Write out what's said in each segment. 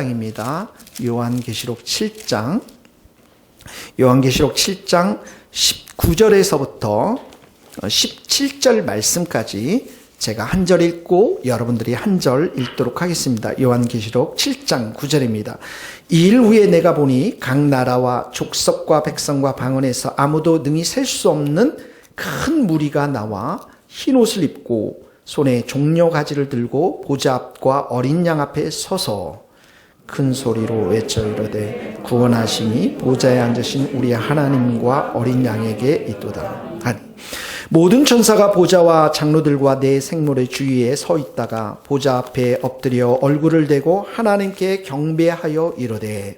입니다. 요한계시록 7장 19절에서부터 17절 말씀까지 제가 한 절 읽고 여러분들이 한 절 읽도록 하겠습니다. 요한계시록 7장 9절입니다. 이 일 후에 내가 보니 각 나라와 족속과 백성과 방언에서 아무도 능히 셀 수 없는 큰 무리가 나와 흰 옷을 입고 손에 종려 가지를 들고 보좌 앞과 어린 양 앞에 서서 큰 소리로 외쳐 이르되 구원하심이 보좌에 앉으신 우리 하나님과 어린 양에게 있도다 하니 모든 천사가 보좌와 장로들과 네 생물의 주위에 서 있다가 보좌 앞에 엎드려 얼굴을 대고 하나님께 경배하여 이르되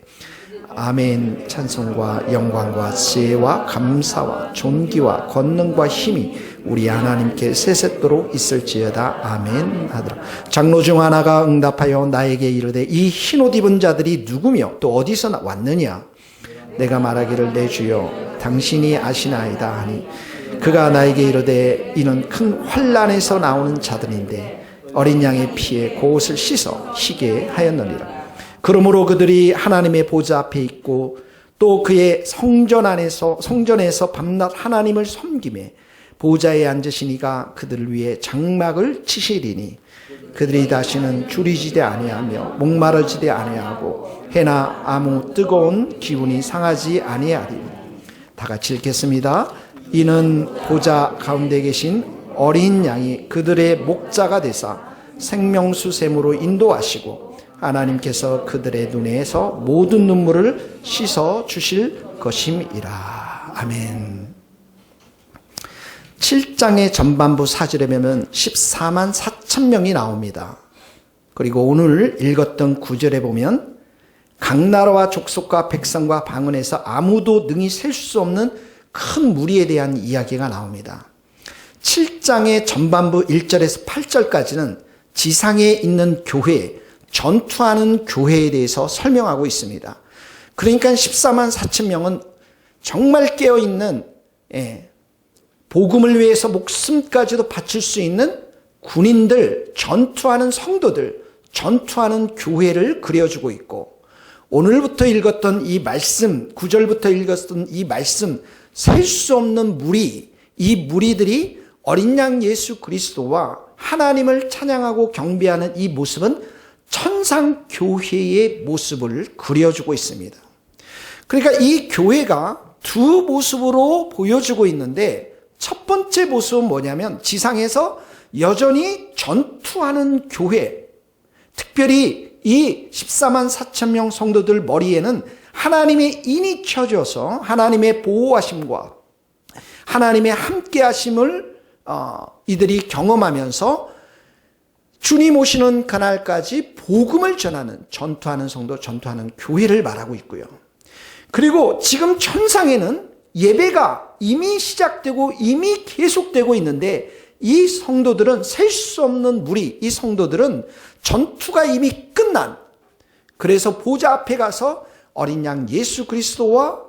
아멘. 찬송과 영광과 지혜와 감사와 존귀와 권능과 힘이 우리 하나님께 세세토록 있을지어다. 아멘 하더라. 장로 중 하나가 응답하여 나에게 이르되 이 흰옷 입은 자들이 누구며 또 어디서 왔느냐? 내가 말하기를 내 주여 당신이 아시나이다 하니 그가 나에게 이르되 이는 큰 환난에서 나오는 자들인데 어린 양의 피에 그 옷을 씻어 희게 하였느니라. 그러므로 그들이 하나님의 보좌 앞에 있고 또 그의 성전에서 밤낮 하나님을 섬기매 보좌에 앉으신 이가 그들을 위해 장막을 치시리니 그들이 다시는 줄이지대 아니하며 목마르지대 아니하고 해나 아무 뜨거운 기운이 상하지 아니하리니. 다 같이 읽겠습니다. 이는 보좌 가운데 계신 어린 양이 그들의 목자가 되사 생명수샘으로 인도하시고 하나님께서 그들의 눈에서 모든 눈물을 씻어 주실 것임이라. 아멘. 7장의 전반부 4절에 보면 14만 4천 명이 나옵니다. 그리고 오늘 읽었던 9절에 보면 각 나라와 족속과 백성과 방언에서 아무도 능히 셀 수 없는 큰 무리에 대한 이야기가 나옵니다. 7장의 전반부 1절에서 8절까지는 지상에 있는 교회, 전투하는 교회에 대해서 설명하고 있습니다. 그러니까 14만 4천 명은 정말 깨어있는 복음을 위해서 목숨까지도 바칠 수 있는 군인들, 전투하는 성도들, 전투하는 교회를 그려주고 있고 오늘부터 읽었던 이 말씀, 9절부터 읽었던 이 말씀, 셀 수 없는 무리, 이 무리들이 어린 양 예수 그리스도와 하나님을 찬양하고 경배하는 이 모습은 천상교회의 모습을 그려주고 있습니다. 그러니까 이 교회가 두 모습으로 보여주고 있는데 첫 번째 모습은 뭐냐면 지상에서 여전히 전투하는 교회, 특별히 이 14만 4천 명 성도들 머리에는 하나님의 인이 켜져서 하나님의 보호하심과 하나님의 함께하심을 이들이 경험하면서 주님 오시는 그날까지 복음을 전하는 전투하는 성도, 전투하는 교회를 말하고 있고요. 그리고 지금 천상에는 예배가 이미 시작되고 이미 계속되고 있는데 이 성도들은 셀 수 없는 무리, 이 성도들은 전투가 이미 끝난, 그래서 보좌 앞에 가서 어린 양 예수 그리스도와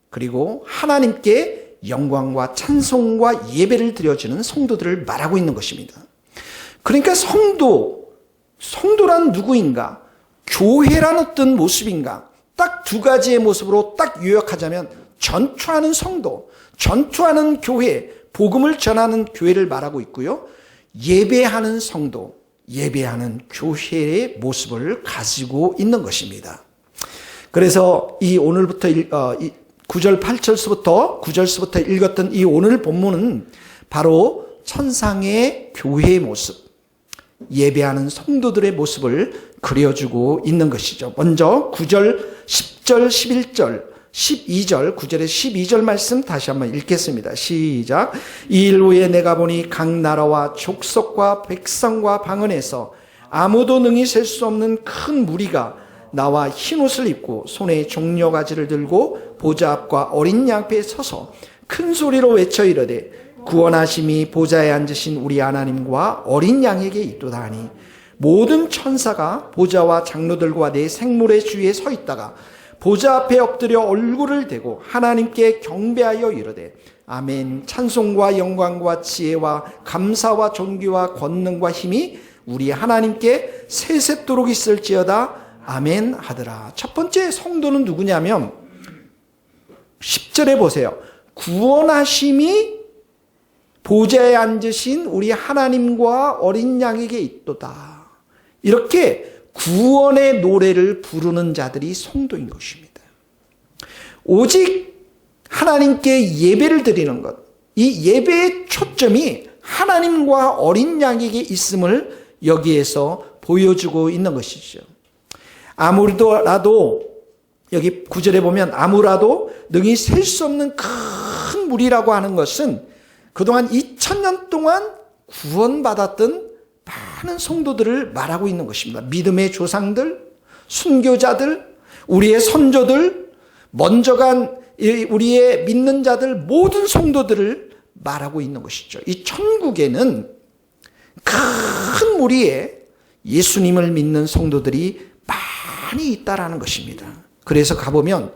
그리고 하나님께 영광과 찬송과 예배를 드려주는 성도들을 말하고 있는 것입니다. 그러니까 성도란 누구인가? 교회란 어떤 모습인가? 딱 두 가지의 모습으로 딱 요약하자면 전투하는 성도, 전투하는 교회, 복음을 전하는 교회를 말하고 있고요. 예배하는 성도, 예배하는 교회의 모습을 가지고 있는 것입니다. 그래서 이 오늘부터 9절 8절부터 읽었던 이 오늘 본문은 바로 천상의 교회의 모습, 예배하는 성도들의 모습을 그려주고 있는 것이죠. 먼저 9절, 10절, 11절, 12절, 9절에 12절 말씀 다시 한번 읽겠습니다. 시작. 이 일 후에 내가 보니 각 나라와 족속과 백성과 방언에서 아무도 능히 셀 수 없는 큰 무리가 나와 흰 옷을 입고 손에 종려 가지를 들고 보좌 앞과 어린 양 앞에 서서 큰 소리로 외쳐 이르되 구원하심이 보좌에 앉으신 우리 하나님과 어린 양에게 있도다 하니 모든 천사가 보좌와 장로들과 네 생물의 주위에 서 있다가 보좌 앞에 엎드려 얼굴을 대고 하나님께 경배하여 이르되 아멘. 찬송과 영광과 지혜와 감사와 존귀와 권능과 힘이 우리 하나님께 세세토록 있을지어다. 아멘 하더라. 첫 번째 성도는 누구냐면 10절에 보세요. 구원하심이 보좌에 앉으신 우리 하나님과 어린 양에게 있도다. 이렇게 구원의 노래를 부르는 자들이 성도인 것입니다. 오직 하나님께 예배를 드리는 것, 이 예배의 초점이 하나님과 어린 양에게 있음을 여기에서 보여주고 있는 것이죠. 아무라도 여기 9절에 보면 아무라도 능히 셀 수 없는 큰 물이라고 하는 것은 그동안 2000년 동안 구원받았던 많은 성도들을 말하고 있는 것입니다. 믿음의 조상들, 순교자들, 우리의 선조들, 먼저 간 우리의 믿는 자들, 모든 성도들을 말하고 있는 것이죠. 이 천국에는 큰 무리에 예수님을 믿는 성도들이 많이 있다라는 것입니다. 그래서 가보면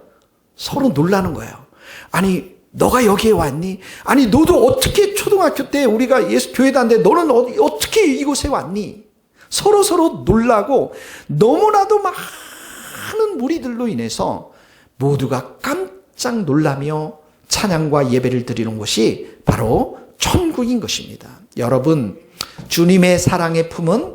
서로 놀라는 거예요. 아니, 너가 여기에 왔니? 아니, 너도 어떻게 초등학교 때 우리가 예수 교회 다녔는데 너는 어떻게 이곳에 왔니? 서로 놀라고 너무나도 많은 무리들로 인해서 모두가 깜짝 놀라며 찬양과 예배를 드리는 곳이 바로 천국인 것입니다. 여러분, 주님의 사랑의 품은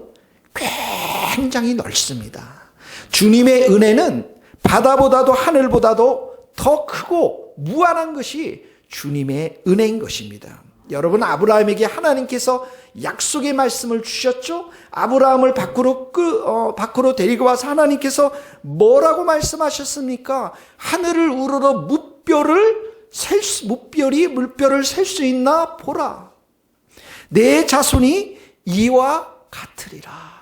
굉장히 넓습니다. 주님의 은혜는 바다보다도 하늘보다도 더 크고 무한한 것이 주님의 은혜인 것입니다. 여러분, 아브라함에게 하나님께서 약속의 말씀을 주셨죠? 아브라함을 밖으로 데리고 와서 하나님께서 뭐라고 말씀하셨습니까? 하늘을 우러러 물별을 셀 수 있나 보라. 내 자손이 이와 같으리라.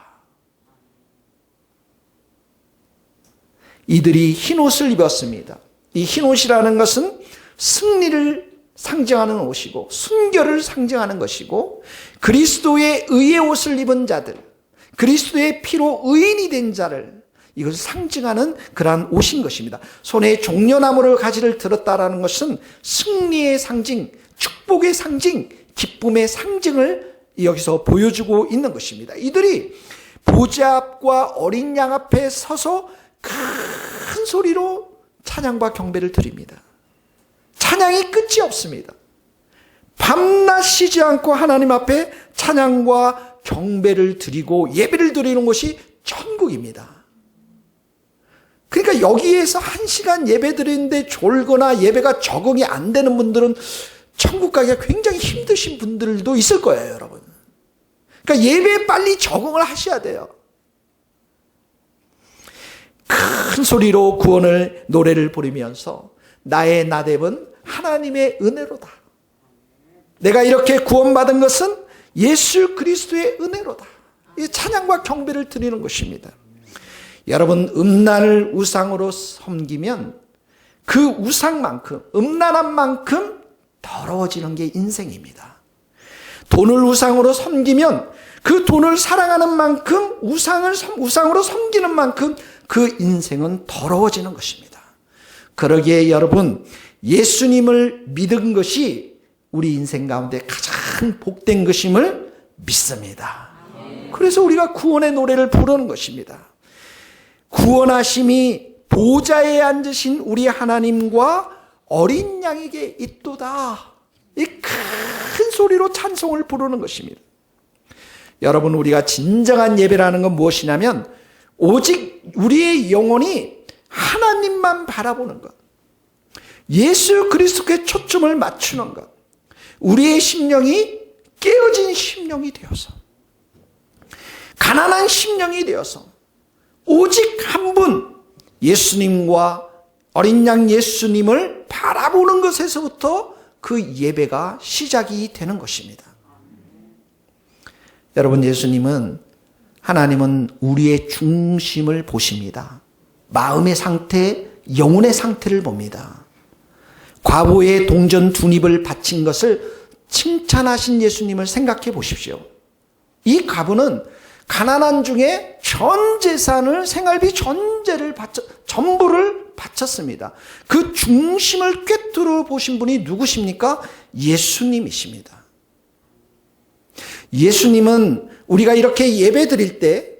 이들이 흰옷을 입었습니다. 이 흰옷이라는 것은 승리를 상징하는 옷이고 순결을 상징하는 것이고 그리스도의 의의 옷을 입은 자들, 그리스도의 피로 의인이 된 자를 이것을 상징하는 그러한 옷인 것입니다. 손에 종려나무를 가지를 들었다라는 것은 승리의 상징, 축복의 상징, 기쁨의 상징을 여기서 보여주고 있는 것입니다. 이들이 보좌 앞과 어린 양 앞에 서서 큰 소리로 찬양과 경배를 드립니다. 찬양이 끝이 없습니다. 밤낮 쉬지 않고 하나님 앞에 찬양과 경배를 드리고 예배를 드리는 곳이 천국입니다. 그러니까 여기에서 1시간 예배 드리는데 졸거나 예배가 적응이 안 되는 분들은 천국 가기가 굉장히 힘드신 분들도 있을 거예요, 여러분. 그러니까 예배에 빨리 적응을 하셔야 돼요. 큰 소리로 구원을 노래를 부르면서 나의 나됨은 하나님의 은혜로다. 내가 이렇게 구원받은 것은 예수 그리스도의 은혜로다. 이 찬양과 경배를 드리는 것입니다. 여러분, 음란을 우상으로 섬기면 그 우상만큼, 음란한 만큼 더러워지는 게 인생입니다. 돈을 우상으로 섬기면 그 돈을 사랑하는 만큼, 우상으로 섬기는 만큼 그 인생은 더러워지는 것입니다. 그러기에 여러분, 예수님을 믿은 것이 우리 인생 가운데 가장 복된 것임을 믿습니다. 그래서 우리가 구원의 노래를 부르는 것입니다. 구원하심이 보좌에 앉으신 우리 하나님과 어린 양에게 있도다. 이 큰 소리로 찬송을 부르는 것입니다. 여러분, 우리가 진정한 예배라는 건 무엇이냐면 오직 우리의 영혼이 하나님만 바라보는 것, 예수 그리스도께 초점을 맞추는 것, 우리의 심령이 깨어진 심령이 되어서, 가난한 심령이 되어서 오직 한 분 예수님과 어린 양 예수님을 바라보는 것에서부터 그 예배가 시작이 되는 것입니다. 여러분, 하나님은 우리의 중심을 보십니다. 마음의 상태, 영혼의 상태를 봅니다. 과부의 동전 2립을 바친 것을 칭찬하신 예수님을 생각해 보십시오. 이 과부는 가난한 중에 전 재산을, 생활비 전부를 바쳤습니다. 그 중심을 꿰뚫어 보신 분이 누구십니까? 예수님이십니다. 예수님은 우리가 이렇게 예배 드릴 때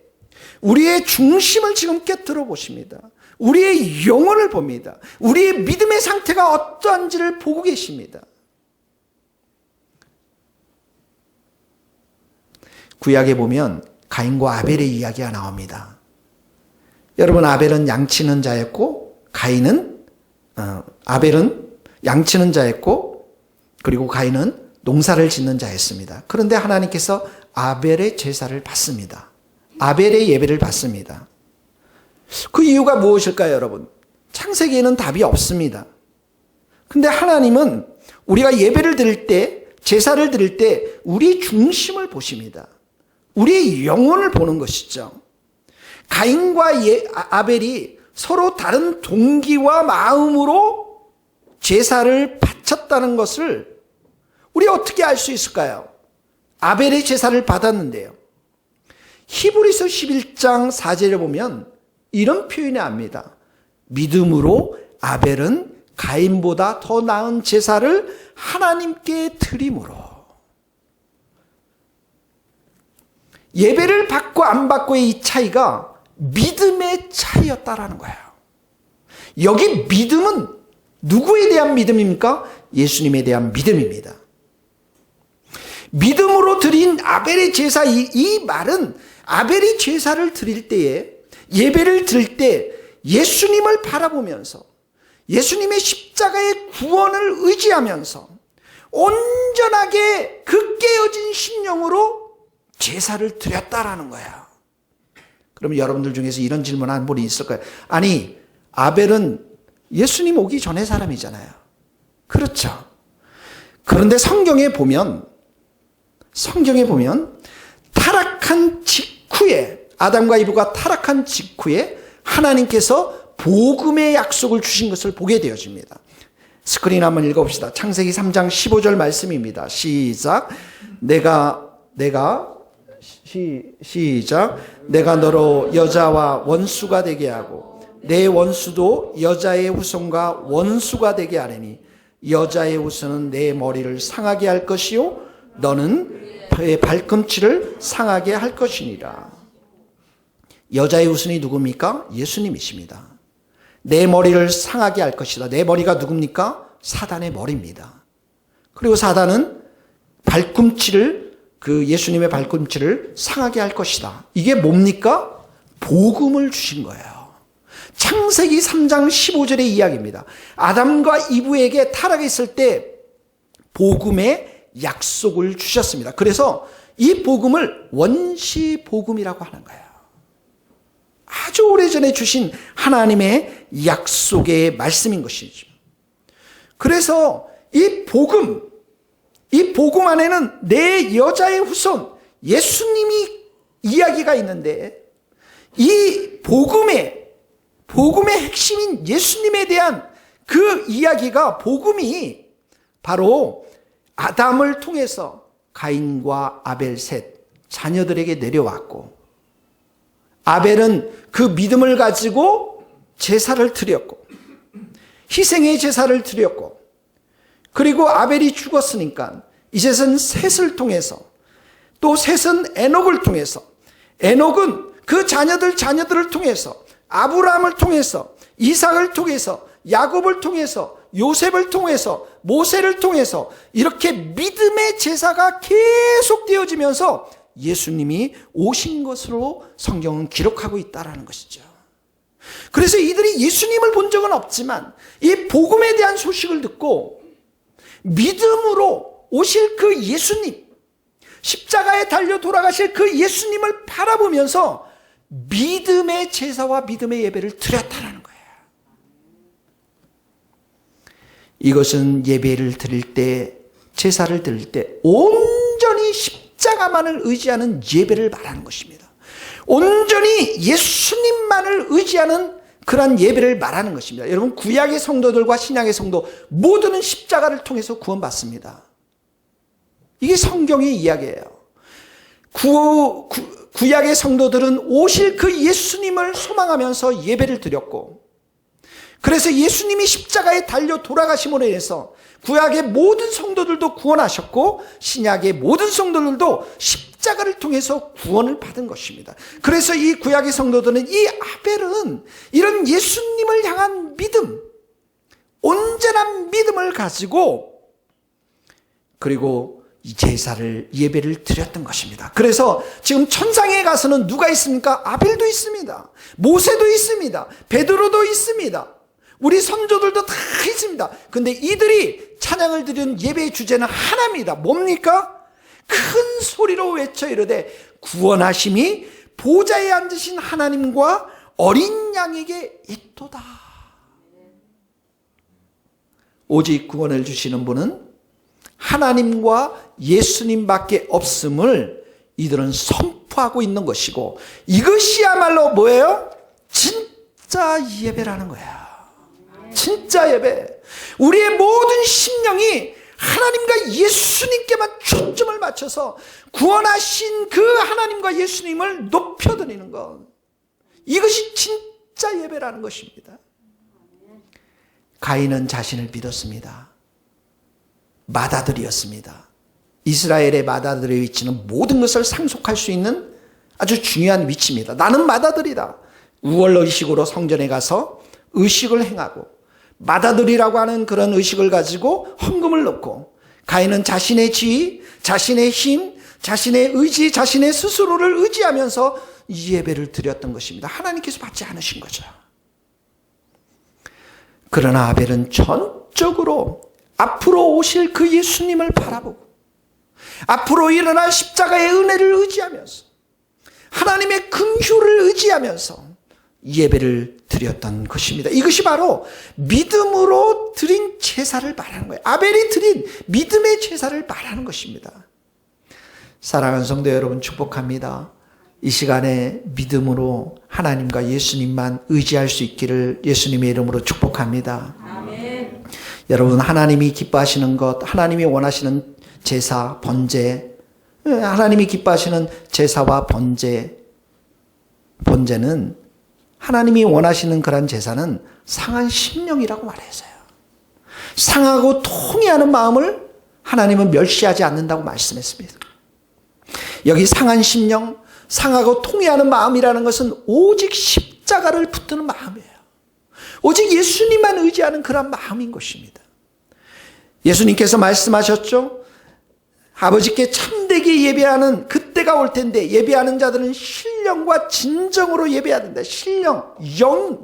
우리의 중심을 지금 깨뜨려 보십니다. 우리의 영혼을 봅니다. 우리의 믿음의 상태가 어떠한지를 보고 계십니다. 구약에 보면 가인과 아벨의 이야기가 나옵니다. 여러분, 아벨은 양치는 자였고 아벨은 양치는 자였고, 그리고 가인은 농사를 짓는 자였습니다. 그런데 하나님께서 아벨의 제사를 받습니다. 아벨의 예배를 받습니다. 그 이유가 무엇일까요, 여러분? 창세기에는 답이 없습니다. 근데 하나님은 우리가 예배를 드릴 때, 제사를 드릴 때 우리 중심을 보십니다. 우리의 영혼을 보는 것이죠. 가인과 아벨이 서로 다른 동기와 마음으로 제사를 바쳤다는 것을 우리 어떻게 알 수 있을까요? 아벨의 제사를 받았는데요. 히브리서 11장 4절에 보면 이런 표현이 납니다. 믿음으로 아벨은 가인보다 더 나은 제사를 하나님께 드림으로. 예배를 받고 안 받고의 이 차이가 믿음의 차이였다라는 거예요. 여기 믿음은 누구에 대한 믿음입니까? 예수님에 대한 믿음입니다. 믿음으로 드린 아벨의 제사, 이 말은 아벨이 제사를 드릴 때에, 예배를 드릴 때 예수님을 바라보면서 예수님의 십자가의 구원을 의지하면서 온전하게 그 깨어진 심령으로 제사를 드렸다라는 거야. 그러면 여러분들 중에서 이런 질문 한 분이 있을 거예요. 아니, 아벨은 예수님 오기 전의 사람이잖아요. 그렇죠. 그런데 성경에 보면 타락한 직후에, 아담과 이브가 타락한 직후에 하나님께서 복음의 약속을 주신 것을 보게 되어집니다. 스크린 한번 읽어봅시다. 창세기 3장 15절 말씀입니다. 시작. 내가 너로 여자와 원수가 되게 하고 내 원수도 여자의 후손과 원수가 되게 하리니 여자의 후손은 내 머리를 상하게 할 것이요 너는 그의 발꿈치를 상하게 할 것이니라. 여자의 후손이 누굽니까? 예수님이십니다. 내 머리를 상하게 할 것이다. 내 머리가 누굽니까? 사단의 머리입니다. 그리고 사단은 예수님의 발꿈치를 상하게 할 것이다. 이게 뭡니까? 복음을 주신 거예요. 창세기 3장 15절의 이야기입니다. 아담과 이브에게 타락했을 때 복음의 약속을 주셨습니다. 그래서 이 복음을 원시복음이라고 하는 거예요. 아주 오래전에 주신 하나님의 약속의 말씀인 것이죠. 그래서 이 복음 안에는 내 여자의 후손 예수님이 이야기가 있는데, 이 복음의 핵심인 예수님에 대한 그 이야기가, 복음이 바로 아담을 통해서 가인과 아벨 셋 자녀들에게 내려왔고, 아벨은 그 믿음을 가지고 제사를 드렸고, 희생의 제사를 드렸고, 그리고 아벨이 죽었으니까 이제는 셋을 통해서, 또 셋은 에녹을 통해서, 에녹은 그 자녀들을 통해서, 아브라함을 통해서, 이삭을 통해서, 야곱을 통해서, 요셉을 통해서, 모세를 통해서 이렇게 믿음의 제사가 계속 되어지면서 예수님이 오신 것으로 성경은 기록하고 있다는 것이죠. 그래서 이들이 예수님을 본 적은 없지만 이 복음에 대한 소식을 듣고 믿음으로 오실 그 예수님, 십자가에 달려 돌아가실 그 예수님을 바라보면서 믿음의 제사와 믿음의 예배를 드렸다는 거예요. 이것은 예배를 드릴 때, 제사를 드릴 때 온전히 십자가만을 의지하는 예배를 말하는 것입니다. 온전히 예수님만을 의지하는 그런 예배를 말하는 것입니다. 여러분, 구약의 성도들과 신약의 성도 모두는 십자가를 통해서 구원받습니다. 이게 성경의 이야기예요. 구약의 성도들은 오실 그 예수님을 소망하면서 예배를 드렸고, 그래서 예수님이 십자가에 달려 돌아가심으로 인해서 구약의 모든 성도들도 구원하셨고, 신약의 모든 성도들도 십자가에 십자가를 통해서 구원을 받은 것입니다. 그래서 이 구약의 성도들은 이 아벨은 이런 예수님을 향한 믿음, 온전한 믿음을 가지고 그리고 이 제사를 예배를 드렸던 것입니다. 그래서 지금 천상에 가서는 누가 있습니까? 아벨도 있습니다. 모세도 있습니다. 베드로도 있습니다. 우리 선조들도 다 있습니다. 근데 이들이 찬양을 드리는 예배의 주제는 하나입니다. 뭡니까? 큰 소리로 외쳐 이르되 구원하심이 보좌에 앉으신 하나님과 어린 양에게 있도다. 오직 구원을 주시는 분은 하나님과 예수님밖에 없음을 이들은 선포하고 있는 것이고, 이것이야말로 뭐예요? 진짜 예배라는 거야. 진짜 예배. 우리의 모든 심령이 하나님과 예수님께만 초점을 맞춰서 구원하신 그 하나님과 예수님을 높여드리는 것, 이것이 진짜 예배라는 것입니다. 가인은 자신을 믿었습니다. 맏아들이었습니다. 이스라엘의 맏아들의 위치는 모든 것을 상속할 수 있는 아주 중요한 위치입니다. 나는 맏아들이다. 우월의식으로 성전에 가서 의식을 행하고, 맏아들이라고 하는 그런 의식을 가지고 헌금을 넣고, 가인은 자신의 지위, 자신의 힘, 자신의 의지, 자신의 스스로를 의지하면서 이 예배를 드렸던 것입니다. 하나님께서 받지 않으신 거죠. 그러나 아벨은 전적으로 앞으로 오실 그 예수님을 바라보고, 앞으로 일어날 십자가의 은혜를 의지하면서, 하나님의 긍휼을 의지하면서 예배를 드렸던 것입니다. 이것이 바로 믿음으로 드린 제사를 말하는 거예요. 아벨이 드린 믿음의 제사를 말하는 것입니다. 사랑하는 성도 여러분, 축복합니다. 이 시간에 믿음으로 하나님과 예수님만 의지할 수 있기를 예수님의 이름으로 축복합니다. 아멘. 여러분, 하나님이 기뻐하시는 것, 하나님이 원하시는 제사, 번제, 하나님이 기뻐하시는 제사와 번제는 하나님이 원하시는 그런 제사는 상한 심령이라고 말했어요. 상하고 통회하는 마음을 하나님은 멸시하지 않는다고 말씀했습니다. 여기 상한 심령, 상하고 통회하는 마음이라는 것은 오직 십자가를 붙드는 마음이에요. 오직 예수님만 의지하는 그런 마음인 것입니다. 예수님께서 말씀하셨죠. 아버지께 참되게 예배하는 그때가 올 텐데, 예배하는 자들은 신령과 진정으로 예배해야 된다. 신령,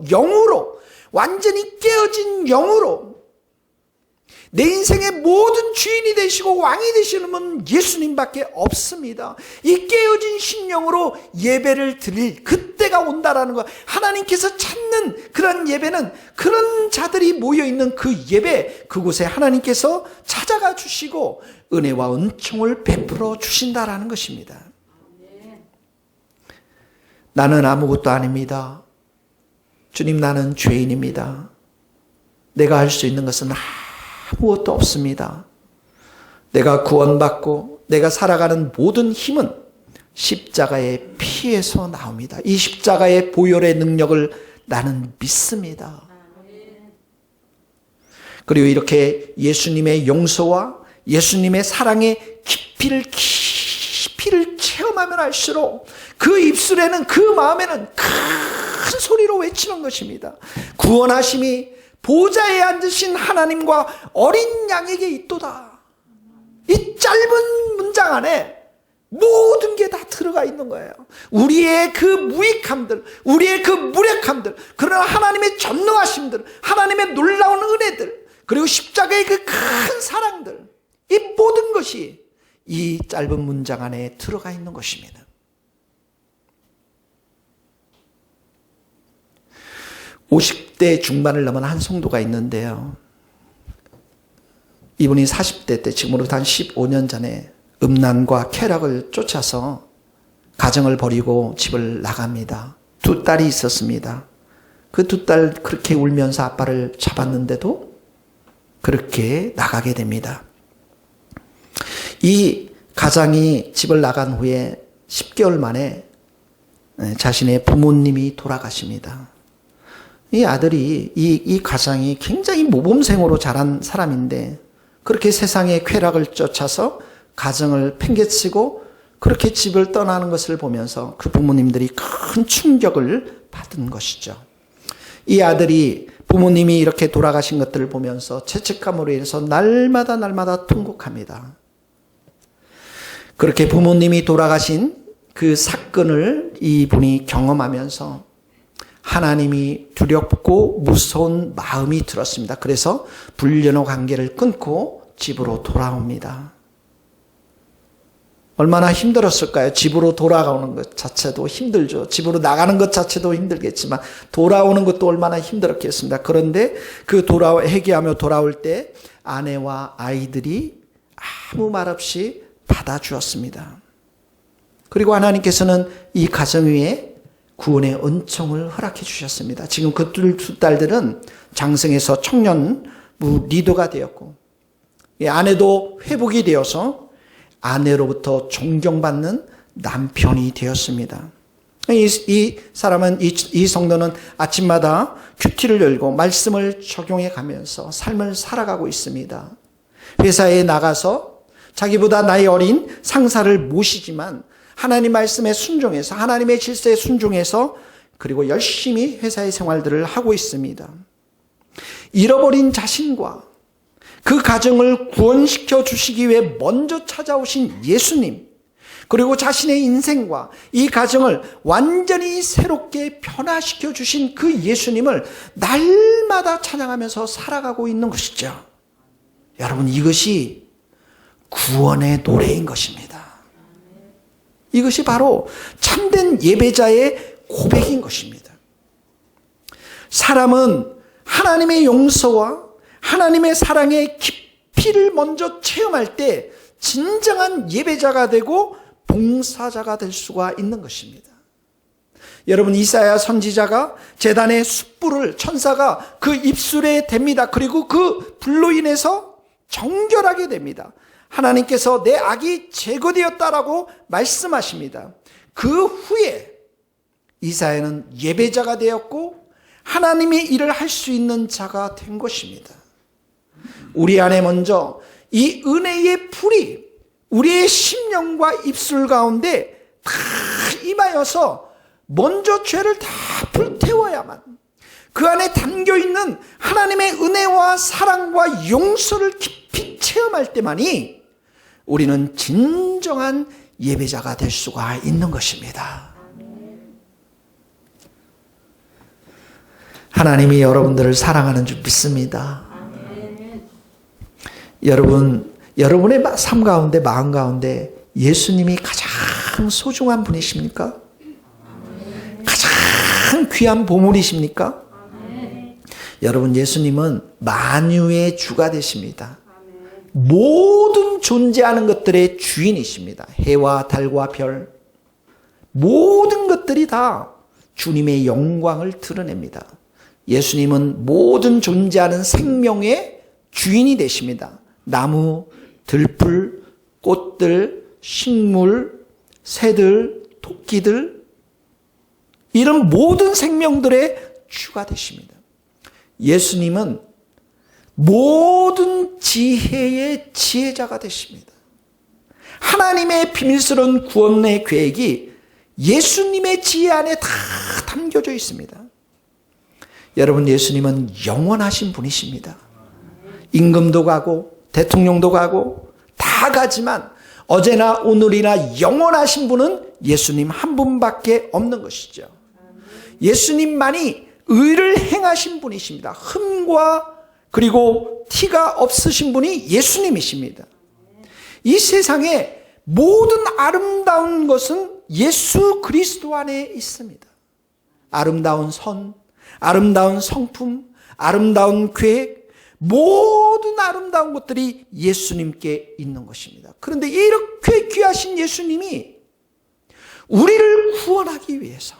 영으로, 완전히 깨어진 영으로. 내 인생의 모든 주인이 되시고 왕이 되시는 분은 예수님밖에 없습니다. 이 깨어진 심령으로 예배를 드릴 그때가 온다라는 것. 하나님께서 찾는 그런 예배는 그런 자들이 모여있는 그 예배, 그곳에 하나님께서 찾아가 주시고 은혜와 은총을 베풀어 주신다라는 것입니다. 나는 아무것도 아닙니다. 주님, 나는 죄인입니다. 내가 할 수 있는 것은 아무것도 없습니다. 내가 구원받고 내가 살아가는 모든 힘은 십자가의 피에서 나옵니다. 이 십자가의 보혈의 능력을 나는 믿습니다. 그리고 이렇게 예수님의 용서와 예수님의 사랑의 깊이를 체험하면 할수록 그 입술에는, 그 마음에는 큰 소리로 외치는 것입니다. 구원하심이 보좌에 앉으신 하나님과 어린 양에게 있도다. 이 짧은 문장 안에 모든 게 다 들어가 있는 거예요. 우리의 그 무익함들, 우리의 그 무력함들, 그러나 하나님의 전능하심들, 하나님의 놀라운 은혜들, 그리고 십자가의 그 큰 사랑들, 이 모든 것이 이 짧은 문장 안에 들어가 있는 것입니다. (50대) 중반을 넘은 한 성도가 있는데요. 이분이 40대 때, 지금으로부터 한 15년 전에 음란과 쾌락을 쫓아서 가정을 버리고 집을 나갑니다. 2딸이 있었습니다. 그 2딸 그렇게 울면서 아빠를 잡았는데도 그렇게 나가게 됩니다. 이 가장이 집을 나간 후에 10개월 만에 자신의 부모님이 돌아가십니다. 이 아들이, 이 가장이 굉장히 모범생으로 자란 사람인데 그렇게 세상의 쾌락을 쫓아서 가정을 팽개치고 그렇게 집을 떠나는 것을 보면서 그 부모님들이 큰 충격을 받은 것이죠. 이 아들이 부모님이 이렇게 돌아가신 것들을 보면서 죄책감으로 인해서 날마다 통곡합니다. 그렇게 부모님이 돌아가신 그 사건을 이분이 경험하면서 하나님이 두렵고 무서운 마음이 들었습니다. 그래서 불륜의 관계를 끊고 집으로 돌아옵니다. 얼마나 힘들었을까요? 집으로 돌아가는 것 자체도 힘들죠. 집으로 나가는 것 자체도 힘들겠지만 돌아오는 것도 얼마나 힘들었겠습니다. 그런데 그 회개하며 돌아올 때 아내와 아이들이 아무 말 없이 받아주었습니다. 그리고 하나님께서는 이 가정 위에 구원의 은총을 허락해 주셨습니다. 지금 그 두 딸들은 장성해서 청년부 리더가 되었고, 아내도 회복이 되어서 아내로부터 존경받는 남편이 되었습니다. 이 사람은, 이 성도는 아침마다 큐티를 열고 말씀을 적용해 가면서 삶을 살아가고 있습니다. 회사에 나가서 자기보다 나이 어린 상사를 모시지만 하나님 말씀에 순종해서, 하나님의 질서에 순종해서, 그리고 열심히 회사의 생활들을 하고 있습니다. 잃어버린 자신과 그 가정을 구원시켜 주시기 위해 먼저 찾아오신 예수님, 그리고 자신의 인생과 이 가정을 완전히 새롭게 변화시켜 주신 그 예수님을 날마다 찬양하면서 살아가고 있는 것이죠. 여러분, 이것이 구원의 노래인 것입니다. 이것이 바로 참된 예배자의 고백인 것입니다. 사람은 하나님의 용서와 하나님의 사랑의 깊이를 먼저 체험할 때 진정한 예배자가 되고 봉사자가 될 수가 있는 것입니다. 여러분, 이사야 선지자가 제단의 숯불을 천사가 그 입술에 댑니다. 그리고 그 불로 인해서 정결하게 됩니다. 하나님께서 내 악이 제거되었다라고 말씀하십니다. 그 후에 이사야는 예배자가 되었고 하나님의 일을 할 수 있는 자가 된 것입니다. 우리 안에 먼저 이 은혜의 불이 우리의 심령과 입술 가운데 다 임하여서 먼저 죄를 다 불태워야만, 그 안에 담겨있는 하나님의 은혜와 사랑과 용서를 깊이 체험할 때만이 우리는 진정한 예배자가 될 수가 있는 것입니다. 하나님이 여러분들을 사랑하는 줄 믿습니다. 여러분의 삶 가운데, 마음 가운데 예수님이 가장 소중한 분이십니까? 가장 귀한 보물이십니까? 여러분, 예수님은 만유의 주가 되십니다. 모든 존재하는 것들의 주인이십니다. 해와 달과 별, 모든 것들이 다 주님의 영광을 드러냅니다. 예수님은 모든 존재하는 생명의 주인이 되십니다. 나무, 들풀, 꽃들, 식물, 새들, 토끼들, 이런 모든 생명들의 주가 되십니다. 예수님은 모든 지혜의 지혜자가 되십니다. 하나님의 비밀스러운 구원의 계획이 예수님의 지혜 안에 다 담겨져 있습니다. 여러분, 예수님은 영원하신 분이십니다. 임금도 가고 대통령도 가고 다 가지만 어제나 오늘이나 영원하신 분은 예수님 한 분밖에 없는 것이죠. 예수님만이 의를 행하신 분이십니다. 흠과 그리고 티가 없으신 분이 예수님이십니다. 이 세상에 모든 아름다운 것은 예수 그리스도 안에 있습니다. 아름다운 선, 아름다운 성품, 아름다운 계획, 모든 아름다운 것들이 예수님께 있는 것입니다. 그런데 이렇게 귀하신 예수님이 우리를 구원하기 위해서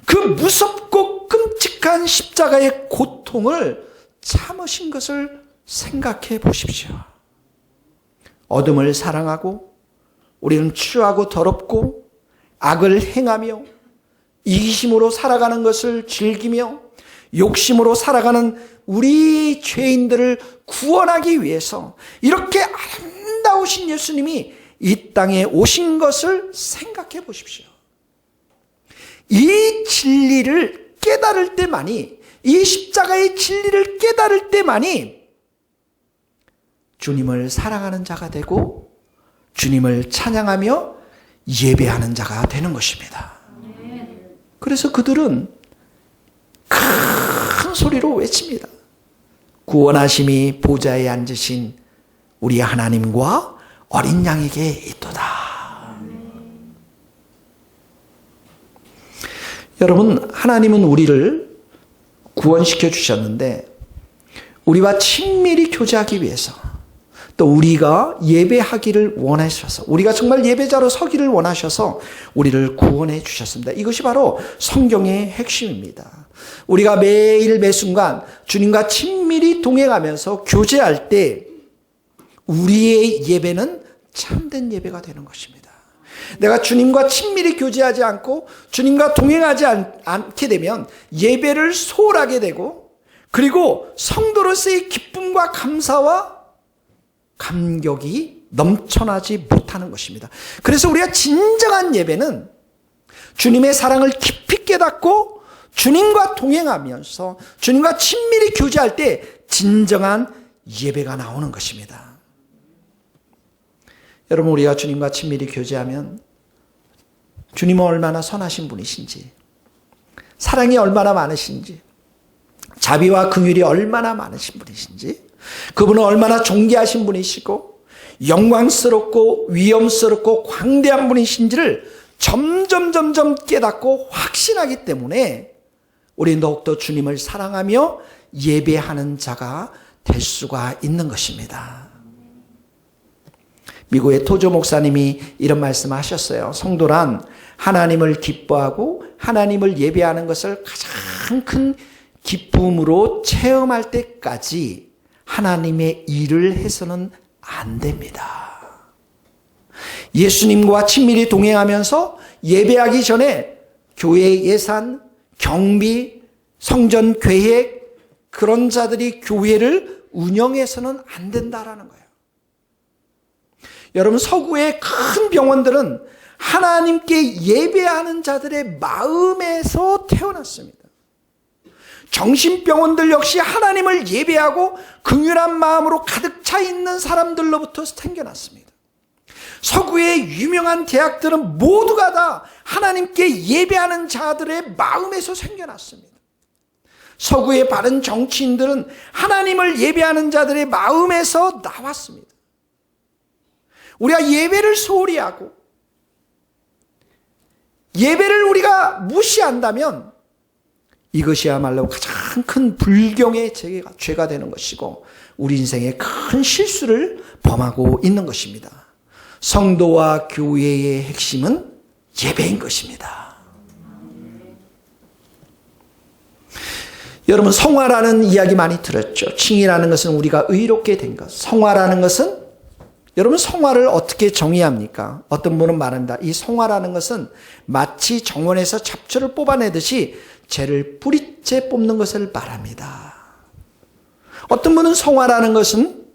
그 무섭고 끔찍한 십자가의 고통을 참으신 것을 생각해 보십시오. 어둠을 사랑하고 우리는 추하고 더럽고 악을 행하며 이기심으로 살아가는 것을 즐기며 욕심으로 살아가는 우리 죄인들을 구원하기 위해서 이렇게 아름다우신 예수님이 이 땅에 오신 것을 생각해 보십시오. 이 진리를 깨달을 때만이, 이 십자가의 진리를 깨달을 때만이 주님을 사랑하는 자가 되고 주님을 찬양하며 예배하는 자가 되는 것입니다. 그래서 그들은 큰 소리로 외칩니다. 구원하심이 보좌에 앉으신 우리 하나님과 어린 양에게 있도다. 여러분, 하나님은 우리를 구원시켜 주셨는데 우리와 친밀히 교제하기 위해서, 또 우리가 예배하기를 원하셔서, 우리가 정말 예배자로 서기를 원하셔서 우리를 구원해 주셨습니다. 이것이 바로 성경의 핵심입니다. 우리가 매일 매순간 주님과 친밀히 동행하면서 교제할 때 우리의 예배는 참된 예배가 되는 것입니다. 내가 주님과 친밀히 교제하지 않고 주님과 동행하지 않게 되면 예배를 소홀하게 되고, 그리고 성도로서의 기쁨과 감사와 감격이 넘쳐나지 못하는 것입니다. 그래서 우리가 진정한 예배는 주님의 사랑을 깊이 깨닫고 주님과 동행하면서 주님과 친밀히 교제할 때 진정한 예배가 나오는 것입니다. 여러분, 우리가 주님과 친밀히 교제하면 주님은 얼마나 선하신 분이신지, 사랑이 얼마나 많으신지, 자비와 긍휼이 얼마나 많으신 분이신지, 그분은 얼마나 존귀하신 분이시고 영광스럽고 위엄스럽고 광대한 분이신지를 점점 깨닫고 확신하기 때문에 우리는 더욱더 주님을 사랑하며 예배하는 자가 될 수가 있는 것입니다. 미국의 토조 목사님이 이런 말씀을 하셨어요. 성도란 하나님을 기뻐하고 하나님을 예배하는 것을 가장 큰 기쁨으로 체험할 때까지 하나님의 일을 해서는 안 됩니다. 예수님과 친밀히 동행하면서 예배하기 전에 교회 예산, 경비, 성전 계획, 그런 자들이 교회를 운영해서는 안 된다라는 거예요. 여러분, 서구의 큰 병원들은 하나님께 예배하는 자들의 마음에서 태어났습니다. 정신병원들 역시 하나님을 예배하고 긍휼한 마음으로 가득 차 있는 사람들로부터 생겨났습니다. 서구의 유명한 대학들은 모두가 다 하나님께 예배하는 자들의 마음에서 생겨났습니다. 서구의 바른 정치인들은 하나님을 예배하는 자들의 마음에서 나왔습니다. 우리가 예배를 소홀히 하고 예배를 우리가 무시한다면 이것이야말로 가장 큰 불경의 죄가 되는 것이고 우리 인생의 큰 실수를 범하고 있는 것입니다. 성도와 교회의 핵심은 예배인 것입니다. 여러분, 성화라는 이야기 많이 들었죠. 칭의라는 것은 우리가 의롭게 된 것. 성화라는 것은, 여러분, 성화를 어떻게 정의합니까? 어떤 분은 말합니다. 이 성화라는 것은 마치 정원에서 잡초를 뽑아내듯이 죄를 뿌리째 뽑는 것을 말합니다. 어떤 분은 성화라는 것은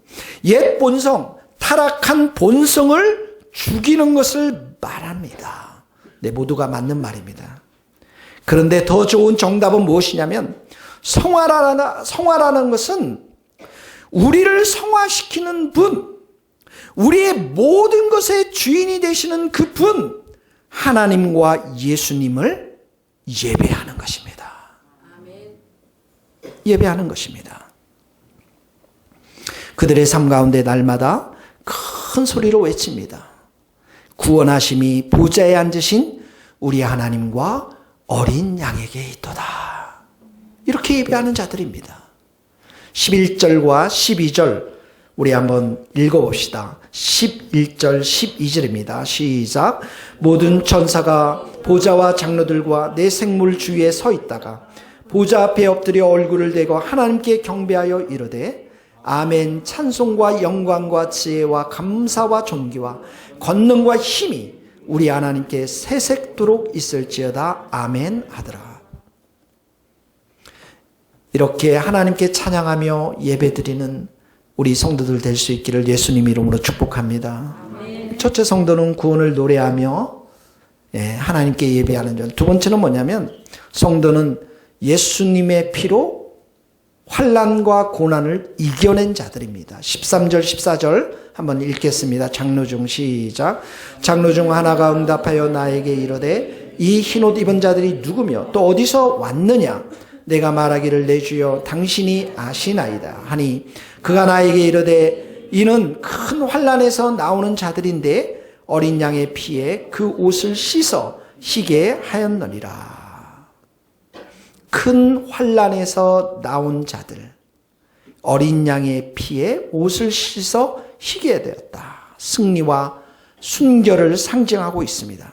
옛 본성, 타락한 본성을 죽이는 것을 말합니다. 네, 모두가 맞는 말입니다. 그런데 더 좋은 정답은 무엇이냐면 성화라는 것은 우리를 성화시키는 분, 우리의 모든 것의 주인이 되시는 그 분, 하나님과 예수님을 예배하는 것입니다. 예배하는 것입니다. 그들의 삶 가운데 날마다 큰 소리로 외칩니다. 구원하심이 보좌에 앉으신 우리 하나님과 어린 양에게 있도다. 이렇게 예배하는 자들입니다. 11절과 12절 우리 한번 읽어봅시다. 11절 12절입니다. 시작. 모든 천사가 보좌와 장로들과 내 생물 주위에 서 있다가 보좌 앞에 엎드려 얼굴을 대고 하나님께 경배하여 이르되 아멘. 찬송과 영광과 지혜와 감사와 존귀와 권능과 힘이 우리 하나님께 세색도록 있을지어다. 아멘 하더라. 이렇게 하나님께 찬양하며 예배드리는 우리 성도들 될 수 있기를 예수님 이름으로 축복합니다. 첫째 성도는 구원을 노래하며 하나님께 예배하는 절. 두 번째는 뭐냐면 성도는 예수님의 피로 환난과 고난을 이겨낸 자들입니다. 13절 14절 한번 읽겠습니다. 장로중 시작. 장로중 하나가 응답하여 나에게 이르되 이 흰옷 입은 자들이 누구며 또 어디서 왔느냐. 내가 말하기를 내 주여 당신이 아시나이다 하니 그가 나에게 이르되 이는 큰 환난에서 나오는 자들인데 어린 양의 피에 그 옷을 씻어 희게 하였느니라. 큰 환난에서 나온 자들, 어린 양의 피에 옷을 씻어 희게 되었다. 승리와 순결을 상징하고 있습니다.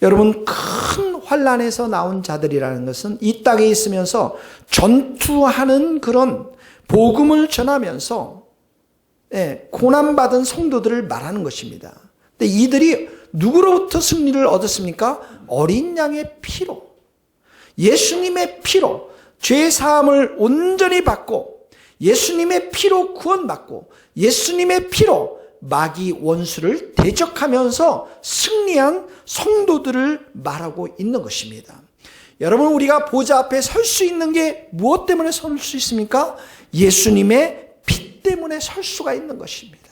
여러분, 큰 환난에서 나온 자들이라는 것은 이 땅에 있으면서 전투하는 그런 복음을 전하면서 고난받은 성도들을 말하는 것입니다. 근데 이들이 누구로부터 승리를 얻었습니까? 어린 양의 피로, 예수님의 피로 죄 사함을 온전히 받고 예수님의 피로 구원받고 예수님의 피로 마귀 원수를 대적하면서 승리한 성도들을 말하고 있는 것입니다. 여러분, 우리가 보좌 앞에 설 수 있는 게 무엇 때문에 설 수 있습니까? 예수님의 피 때문에 설 수가 있는 것입니다.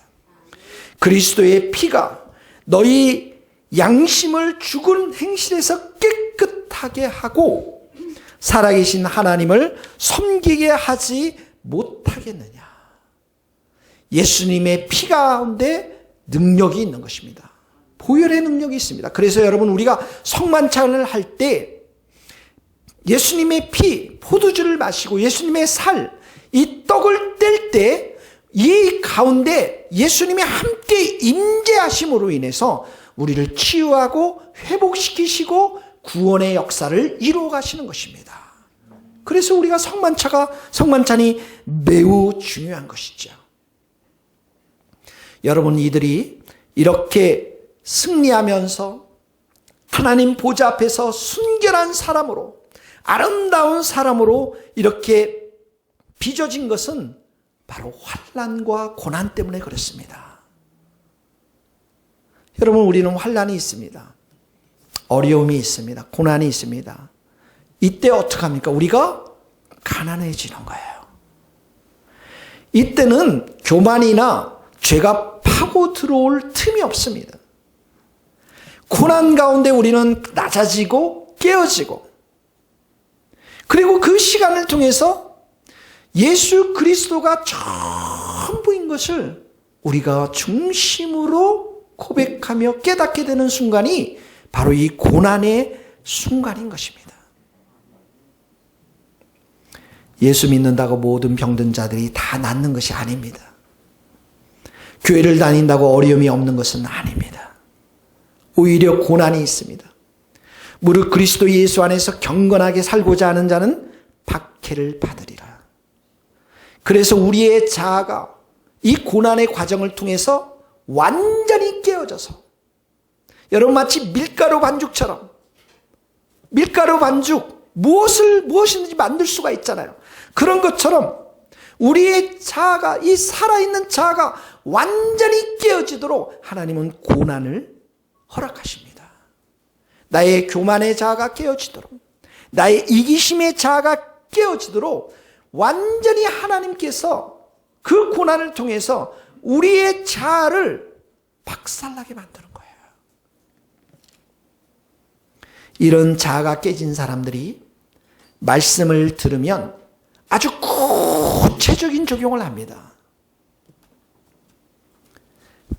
그리스도의 피가 너희 양심을 죽은 행실에서 깨끗하게 하고 살아계신 하나님을 섬기게 하지 못하겠느냐. 예수님의 피 가운데 능력이 있는 것입니다. 보혈의 능력이 있습니다. 그래서 여러분, 우리가 성만찬을 할 때 예수님의 피, 포도주를 마시고 예수님의 살, 이 떡을 뗄 때 이 가운데 예수님이 함께 임재하심으로 인해서 우리를 치유하고 회복시키시고 구원의 역사를 이루어 가시는 것입니다. 그래서 우리가 성만찬이 매우 중요한 것이죠. 여러분, 이들이 이렇게 승리하면서 하나님 보좌 앞에서 순결한 사람으로, 아름다운 사람으로 이렇게 빚어진 것은 바로 환난과 고난 때문에 그렇습니다. 여러분, 우리는 환난이 있습니다. 어려움이 있습니다. 고난이 있습니다. 이때 어떡합니까? 우리가 가난해지는 거예요. 이때는 교만이나 죄가 파고 들어올 틈이 없습니다. 고난 가운데 우리는 낮아지고 깨어지고, 그리고 그 시간을 통해서 예수 그리스도가 전부인 것을 우리가 중심으로 고백하며 깨닫게 되는 순간이 바로 이 고난의 순간인 것입니다. 예수 믿는다고 모든 병든 자들이 다 낫는 것이 아닙니다. 교회를 다닌다고 어려움이 없는 것은 아닙니다. 오히려 고난이 있습니다. 무릇 그리스도 예수 안에서 경건하게 살고자 하는 자는 박해를 받으리라. 그래서 우리의 자아가 이 고난의 과정을 통해서 완전히 깨어져서, 여러분, 마치 밀가루 반죽처럼, 밀가루 반죽 무엇이든지 만들 수가 있잖아요. 그런 것처럼 우리의 자아가, 이 살아있는 자아가 완전히 깨어지도록 하나님은 고난을 허락하십니다. 나의 교만의 자아가 깨어지도록, 나의 이기심의 자아가 깨어지도록 완전히 하나님께서 그 고난을 통해서 우리의 자아를 박살나게 만드는 거예요. 이런 자아가 깨진 사람들이 말씀을 들으면 아주 구체적인 적용을 합니다.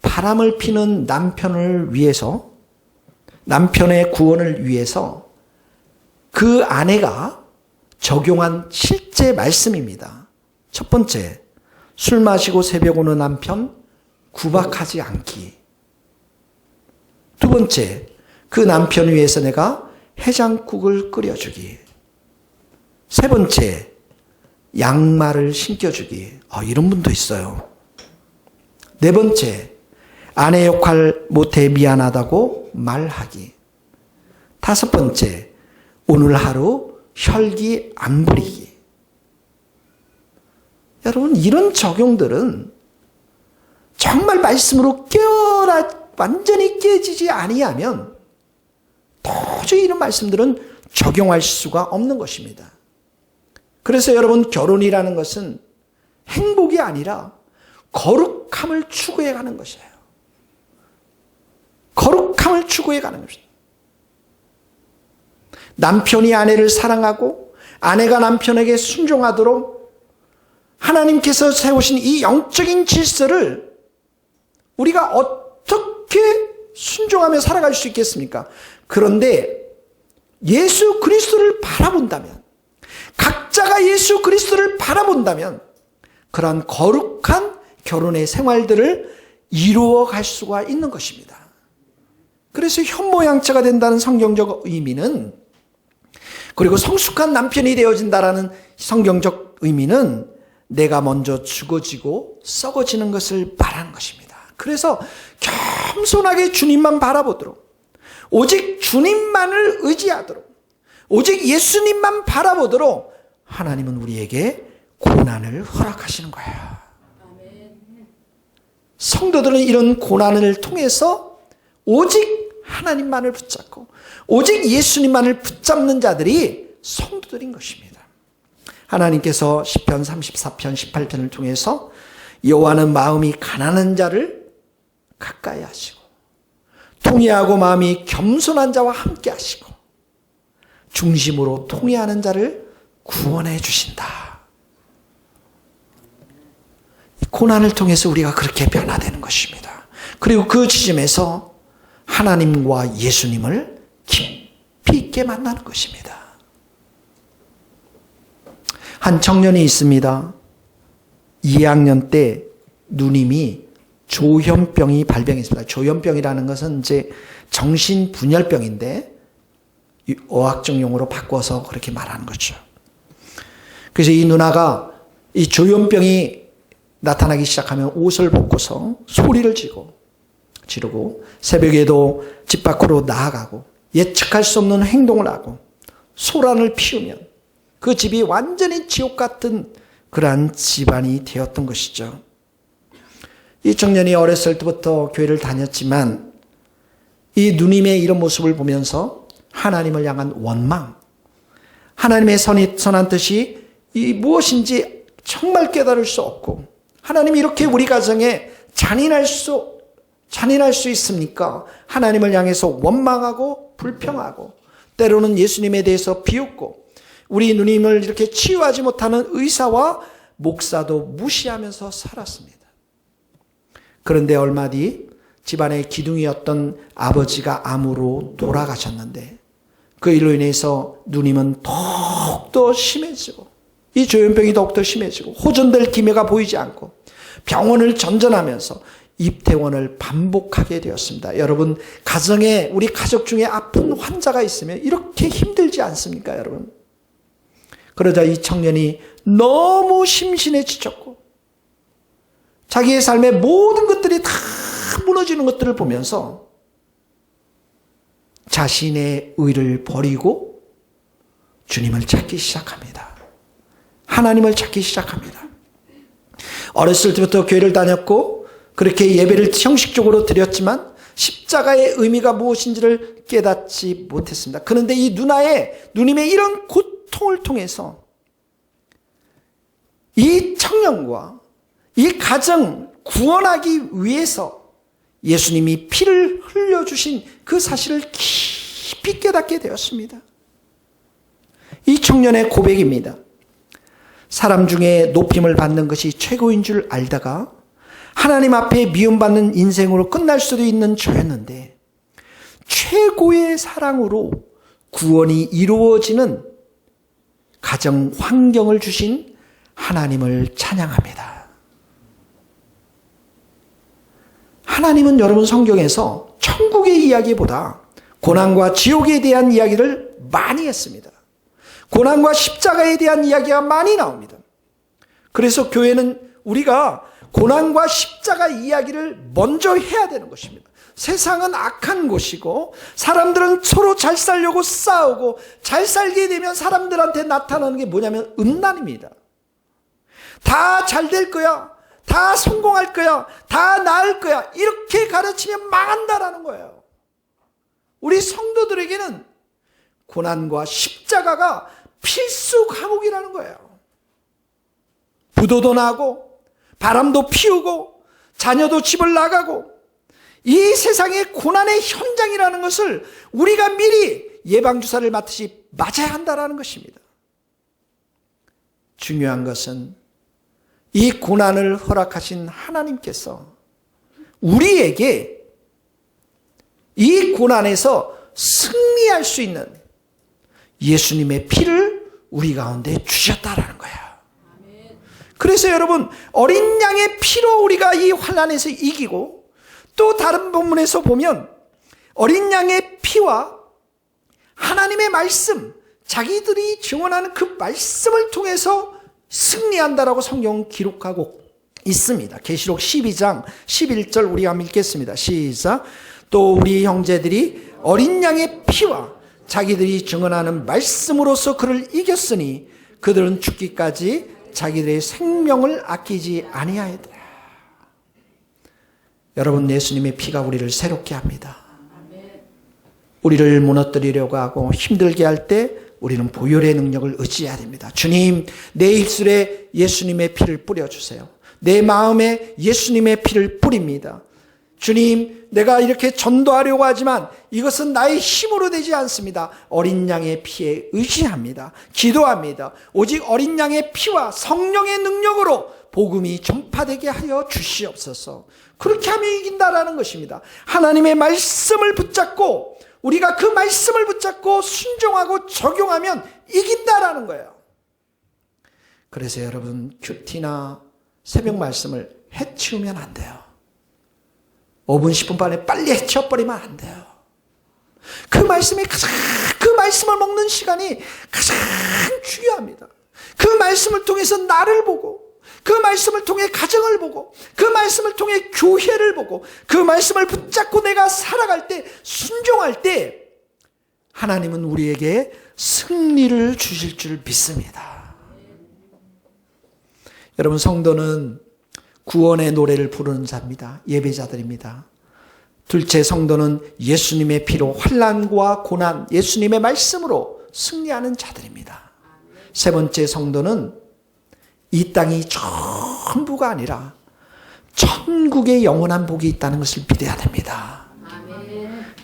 바람을 피는 남편을 위해서, 남편의 구원을 위해서 그 아내가 적용한 실제 말씀입니다. 첫 번째, 술 마시고 새벽 오는 남편 구박하지 않기. 두 번째, 그 남편 위해서 내가 해장국을 끓여주기. 세 번째, 양말을 신겨주기. 이런 분도 있어요. 네 번째, 아내 역할 못해 미안하다고 말하기. 다섯 번째, 오늘 하루 혈기 안 부리기. 여러분, 이런 적용들은 정말 말씀으로 완전히 깨지지 아니하면 도저히 이런 말씀들은 적용할 수가 없는 것입니다. 그래서 여러분, 결혼이라는 것은 행복이 아니라 거룩함을 추구해 가는 것이에요. 거룩함을 추구해 가는 것입니다. 남편이 아내를 사랑하고 아내가 남편에게 순종하도록 하나님께서 세우신 이 영적인 질서를 우리가 어떻게 순종하며 살아갈 수 있겠습니까? 그런데 예수 그리스도를 바라본다면, 각자가 예수 그리스도를 바라본다면 그러한 거룩한 결혼의 생활들을 이루어갈 수가 있는 것입니다. 그래서 현모양처가 된다는 성경적 의미는, 그리고 성숙한 남편이 되어진다라는 성경적 의미는 내가 먼저 죽어지고 썩어지는 것을 말하는 것입니다. 그래서 겸손하게 주님만 바라보도록, 오직 주님만을 의지하도록, 오직 예수님만 바라보도록 하나님은 우리에게 고난을 허락하시는 거예요. 성도들은 이런 고난을 통해서 오직 하나님만을 붙잡고 오직 예수님만을 붙잡는 자들이 성도들인 것입니다. 하나님께서 시편 34편 18편을 통해서 여호와는 마음이 가난한 자를 가까이 하시고 통회하고 마음이 겸손한 자와 함께 하시고 중심으로 통회하는 자를 구원해 주신다. 고난을 통해서 우리가 그렇게 변화되는 것입니다. 그리고 그 지점에서 하나님과 예수님을 깊이 있게 만나는 것입니다. 한 청년이 있습니다. 2학년 때 누님이 조현병이 발병했습니다. 조현병이라는 것은 이제 정신분열병인데 어학적 용어로 바꿔서 그렇게 말하는 거죠. 그래서 이 누나가 이 조현병이 나타나기 시작하면 옷을 벗고서 소리를 지르고 새벽에도 집 밖으로 나아가고 예측할 수 없는 행동을 하고 소란을 피우면 그 집이 완전히 지옥 같은 그러한 집안이 되었던 것이죠. 이 청년이 어렸을 때부터 교회를 다녔지만 이 누님의 이런 모습을 보면서 하나님을 향한 원망, 하나님의 선한 뜻이 이 무엇인지 정말 깨달을 수 없고, 하나님이 이렇게 우리 가정에 잔인할 수 있습니까? 하나님을 향해서 원망하고 불평하고 때로는 예수님에 대해서 비웃고 우리 누님을 이렇게 치유하지 못하는 의사와 목사도 무시하면서 살았습니다. 그런데 얼마 뒤 집안의 기둥이었던 아버지가 암으로 돌아가셨는데 그 일로 인해서 누님은 더욱더 심해지고 이 조현병이 더욱더 심해지고 호전될 기미가 보이지 않고 병원을 전전하면서 입퇴원을 반복하게 되었습니다. 여러분, 가정에 우리 가족 중에 아픈 환자가 있으면 이렇게 힘들지 않습니까, 여러분? 그러자 이 청년이 너무 심신에 지쳤고 자기의 삶의 모든 것들이 다 무너지는 것들을 보면서 자신의 의를 버리고 주님을 찾기 시작합니다. 하나님을 찾기 시작합니다. 어렸을 때부터 교회를 다녔고 그렇게 예배를 형식적으로 드렸지만 십자가의 의미가 무엇인지를 깨닫지 못했습니다. 그런데 이 누님의 이런 고통을 통해서 이 청년과 이 가정 구원하기 위해서 예수님이 피를 흘려주신 그 사실을 깊이 깨닫게 되었습니다. 이 청년의 고백입니다. 사람 중에 높임을 받는 것이 최고인 줄 알다가 하나님 앞에 미움받는 인생으로 끝날 수도 있는 저였는데 최고의 사랑으로 구원이 이루어지는 가정 환경을 주신 하나님을 찬양합니다. 하나님은 여러분 성경에서 천국의 이야기보다 고난과 지옥에 대한 이야기를 많이 했습니다. 고난과 십자가에 대한 이야기가 많이 나옵니다. 그래서 교회는 우리가 고난과 십자가 이야기를 먼저 해야 되는 것입니다. 세상은 악한 곳이고 사람들은 서로 잘 살려고 싸우고 잘 살게 되면 사람들한테 나타나는 게 뭐냐면 음란입니다. 다 잘 될 거야. 다 성공할 거야, 다 나을 거야, 이렇게 가르치면 망한다라는 거예요. 우리 성도들에게는 고난과 십자가가 필수 과목이라는 거예요. 부도도 나고 바람도 피우고 자녀도 집을 나가고 이 세상의 고난의 현장이라는 것을 우리가 미리 예방주사를 맞듯이 맞아야 한다는 것입니다. 중요한 것은 이 고난을 허락하신 하나님께서 우리에게 이 고난에서 승리할 수 있는 예수님의 피를 우리 가운데 주셨다라는 거예요. 그래서 여러분, 어린 양의 피로 우리가 이 환난에서 이기고, 또 다른 본문에서 보면 어린 양의 피와 하나님의 말씀, 자기들이 증언하는 그 말씀을 통해서 승리한다라고 성경은 기록하고 있습니다. 계시록 12장 11절 우리가 읽겠습니다. 시작. 또 우리 형제들이 어린 양의 피와 자기들이 증언하는 말씀으로서 그를 이겼으니 그들은 죽기까지 자기들의 생명을 아끼지 아니하였더라. 여러분, 예수님의 피가 우리를 새롭게 합니다. 우리를 무너뜨리려고 하고 힘들게 할 때 우리는 보혈의 능력을 의지해야 됩니다. 주님, 내 입술에 예수님의 피를 뿌려주세요. 내 마음에 예수님의 피를 뿌립니다. 주님, 내가 이렇게 전도하려고 하지만 이것은 나의 힘으로 되지 않습니다. 어린 양의 피에 의지합니다. 기도합니다. 오직 어린 양의 피와 성령의 능력으로 복음이 전파되게 하여 주시옵소서. 그렇게 하면 이긴다라는 것입니다. 하나님의 말씀을 붙잡고 우리가 그 말씀을 붙잡고 순종하고 적용하면 이긴다라는 거예요. 그래서 여러분, 큐티나 새벽 말씀을 해치우면 안 돼요. 5분 10분 만에 빨리 해치워버리면 안 돼요. 그 말씀을 먹는 시간이 가장 중요합니다. 그 말씀을 통해서 나를 보고, 그 말씀을 통해 가정을 보고, 그 말씀을 통해 교회를 보고, 그 말씀을 붙잡고 내가 살아갈 때, 순종할 때 하나님은 우리에게 승리를 주실 줄 믿습니다. 여러분, 성도는 구원의 노래를 부르는 자입니다. 예배자들입니다. 둘째, 성도는 예수님의 피로 환난과 고난, 예수님의 말씀으로 승리하는 자들입니다. 세 번째, 성도는 이 땅이 전부가 아니라 천국의 영원한 복이 있다는 것을 믿어야 됩니다.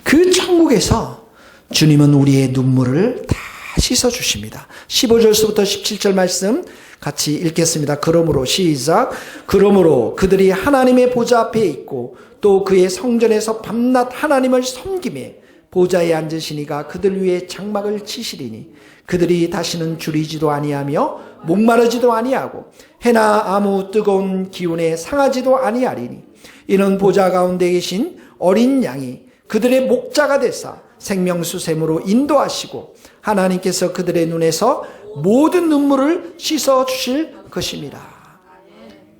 그 천국에서 주님은 우리의 눈물을 다 씻어주십니다. 15절부터 17절 말씀 같이 읽겠습니다. 그러므로 시작. 그러므로 그들이 하나님의 보좌 앞에 있고 또 그의 성전에서 밤낮 하나님을 섬기매 보좌에 앉으시니가 그들 위에 장막을 치시리니 그들이 다시는 줄이지도 아니하며 목마르지도 아니하고 해나 아무 뜨거운 기운에 상하지도 아니하리니 이는 보좌 가운데 계신 어린 양이 그들의 목자가 되사 생명수샘으로 인도하시고 하나님께서 그들의 눈에서 모든 눈물을 씻어주실 것입니다.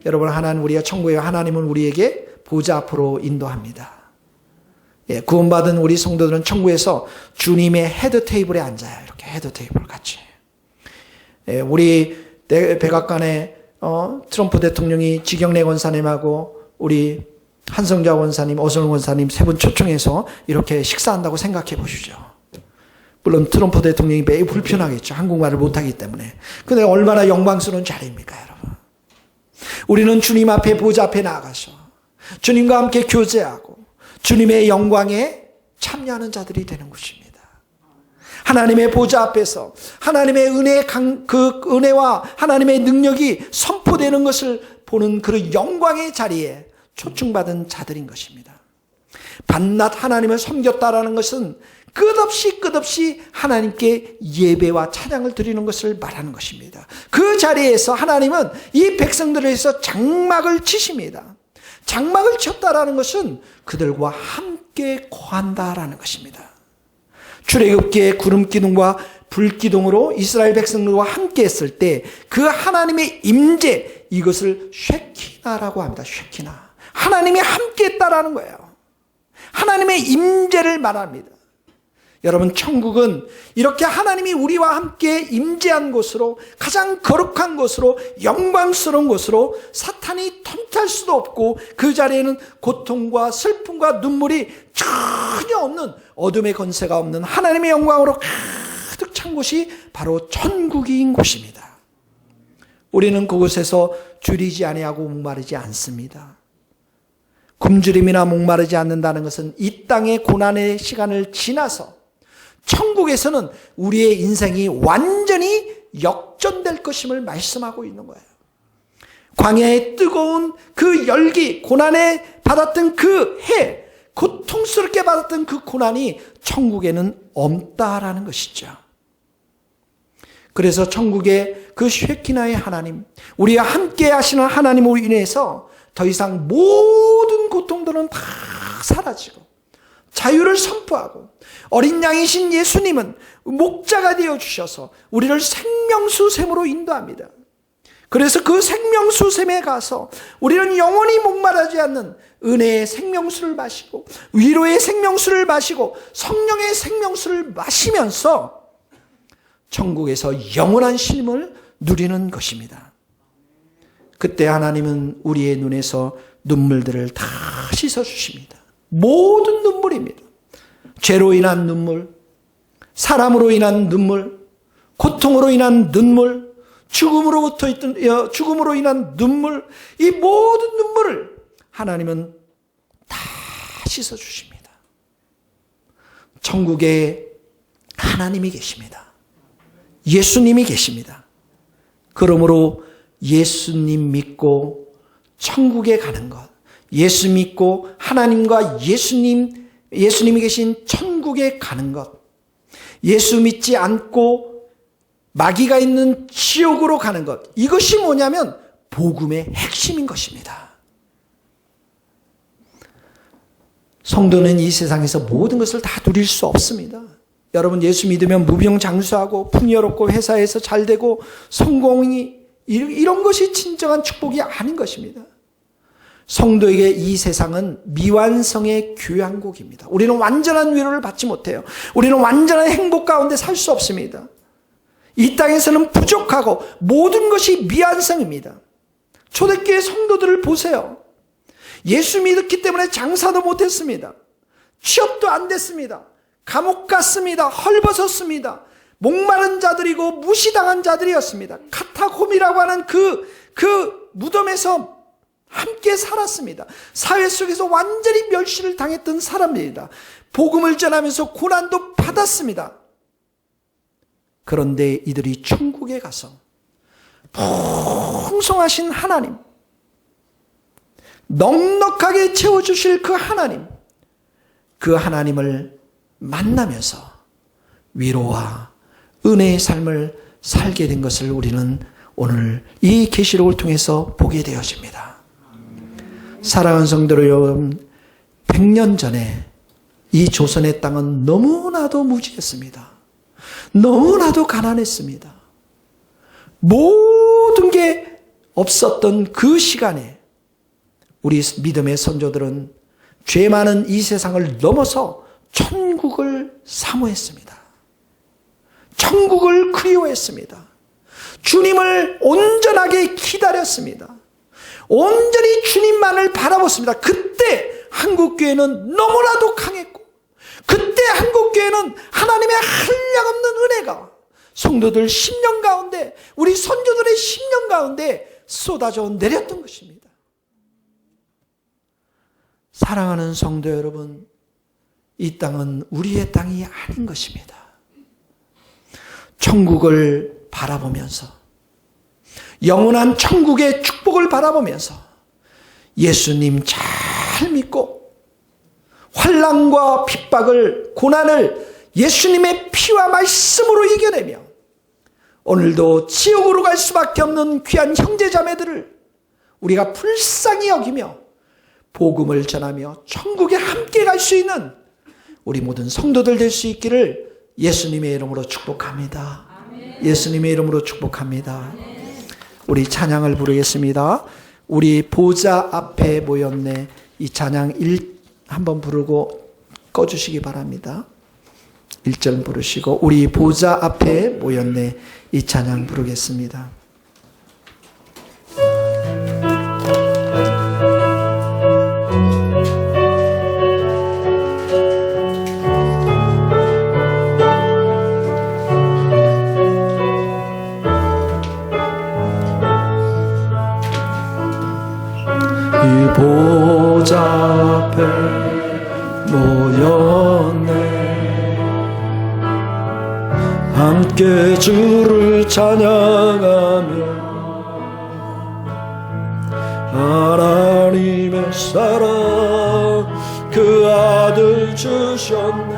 여러분, 하나님, 우리가 천국에 하나님은 우리에게 보좌 앞으로 인도합니다. 구원받은 우리 성도들은 천국에서 주님의 헤드 테이블에 앉아요. 이렇게 헤드 테이블 같이. 우리 백악관에 트럼프 대통령이 지경래 권사님하고 우리 한성자 원사님, 어선 원사님 세 분 초청해서 이렇게 식사한다고 생각해 보시죠. 물론 트럼프 대통령이 매우 불편하겠죠. 한국말을 못하기 때문에. 근데 얼마나 영광스러운 자리입니까, 여러분. 우리는 주님 앞에 보좌 앞에 나가서 주님과 함께 교제하고 주님의 영광에 참여하는 자들이 되는 것입니다. 하나님의 보좌 앞에서 하나님의 그 은혜와 하나님의 능력이 선포되는 것을 보는 그 영광의 자리에 초청받은 자들인 것입니다. 밤낮 하나님을 섬겼다라는 것은 끝없이 하나님께 예배와 찬양을 드리는 것을 말하는 것입니다. 그 자리에서 하나님은 이 백성들을 위해서 장막을 치십니다. 장막을 쳤다라는 것은 그들과 함께 거한다라는 것입니다. 출애굽기의 구름 기둥과 불 기둥으로 이스라엘 백성들과 함께 했을 때 그 하나님의 임재, 이것을 쉐키나라고 합니다. 쉐키나. 하나님이 함께 했다라는 거예요. 하나님의 임재를 말합니다. 여러분, 천국은 이렇게 하나님이 우리와 함께 임재한 곳으로, 가장 거룩한 곳으로, 영광스러운 곳으로, 사탄이 틈탈 수도 없고 그 자리에는 고통과 슬픔과 눈물이 전혀 없는, 어둠의 권세가 없는 하나님의 영광으로 가득 찬 곳이 바로 천국인 곳입니다. 우리는 그곳에서 줄이지 아니하고 목마르지 않습니다. 굶주림이나 목마르지 않는다는 것은 이 땅의 고난의 시간을 지나서 천국에서는 우리의 인생이 완전히 역전될 것임을 말씀하고 있는 거예요. 광야의 뜨거운 그 열기, 고난에 받았던 그 해, 고통스럽게 받았던 그 고난이 천국에는 없다라는 것이죠. 그래서 천국의 그 쉐키나의 하나님, 우리와 함께 하시는 하나님으로 인해서 더 이상 모든 고통들은 다 사라지고 자유를 선포하고, 어린 양이신 예수님은 목자가 되어 주셔서 우리를 생명수 샘으로 인도합니다. 그래서 그 생명수 샘에 가서 우리는 영원히 목마르지 않는 은혜의 생명수를 마시고, 위로의 생명수를 마시고, 성령의 생명수를 마시면서 천국에서 영원한 쉼을 누리는 것입니다. 그때 하나님은 우리의 눈에서 눈물들을 다 씻어주십니다. 모든 눈물입니다. 죄로 인한 눈물, 사람으로 인한 눈물, 고통으로 인한 눈물, 죽음으로 인한 눈물, 이 모든 눈물을 하나님은 다 씻어주십니다. 천국에 하나님이 계십니다. 예수님이 계십니다. 그러므로 예수님 믿고 천국에 가는 것, 예수 믿고 하나님과 예수님이 계신 천국에 가는 것, 예수 믿지 않고 마귀가 있는 지옥으로 가는 것, 이것이 뭐냐면 복음의 핵심인 것입니다. 성도는 이 세상에서 모든 것을 다 누릴 수 없습니다. 여러분, 예수 믿으면 무병장수하고 풍요롭고 회사에서 잘되고 성공이, 이런 것이 진정한 축복이 아닌 것입니다. 성도에게 이 세상은 미완성의 교양곡입니다. 우리는 완전한 위로를 받지 못해요. 우리는 완전한 행복 가운데 살 수 없습니다. 이 땅에서는 부족하고 모든 것이 미완성입니다. 초대교회 성도들을 보세요. 예수 믿었기 때문에 장사도 못했습니다. 취업도 안 됐습니다. 감옥 갔습니다. 헐벗었습니다. 목마른 자들이고 무시당한 자들이었습니다. 카타콤이라고 하는 그 무덤에서 함께 살았습니다. 사회 속에서 완전히 멸시를 당했던 사람입니다. 복음을 전하면서 고난도 받았습니다. 그런데 이들이 천국에 가서 풍성하신 하나님, 넉넉하게 채워주실 그 하나님을 만나면서 위로와 은혜의 삶을 살게 된 것을 우리는 오늘 이 계시록을 통해서 보게 되어집니다. 사랑하는 성도들 여러분, 100년 전에 이 조선의 땅은 너무나도 무지했습니다. 너무나도 가난했습니다. 모든 게 없었던 그 시간에 우리 믿음의 선조들은 죄 많은 이 세상을 넘어서 천국을 사모했습니다. 천국을 그리워했습니다. 주님을 온전하게 기다렸습니다. 온전히 주님만을 바라봤습니다. 그때 한국교회는 너무나도 강했고, 그때 한국교회는 하나님의 한량없는 은혜가 성도들 10년 가운데, 우리 선조들의 10년 가운데 쏟아져 내렸던 것입니다. 사랑하는 성도 여러분, 이 땅은 우리의 땅이 아닌 것입니다. 천국을 바라보면서, 영원한 천국의 축복을 바라보면서 예수님 잘 믿고 환난과 핍박을, 고난을 예수님의 피와 말씀으로 이겨내며 오늘도 지옥으로 갈 수밖에 없는 귀한 형제자매들을 우리가 불쌍히 여기며 복음을 전하며 천국에 함께 갈 수 있는 우리 모든 성도들 될 수 있기를 예수님의 이름으로 축복합니다. 예수님의 이름으로 축복합니다. 우리 찬양을 부르겠습니다. 우리 보좌 앞에 모였네. 이 찬양 한번 부르고 꺼주시기 바랍니다. 1절 부르시고 우리 보좌 앞에 모였네 이 찬양 부르겠습니다. 이 보좌 앞에 모였네 함께 주를 찬양하며 하나님의 사랑 그 아들 주셨네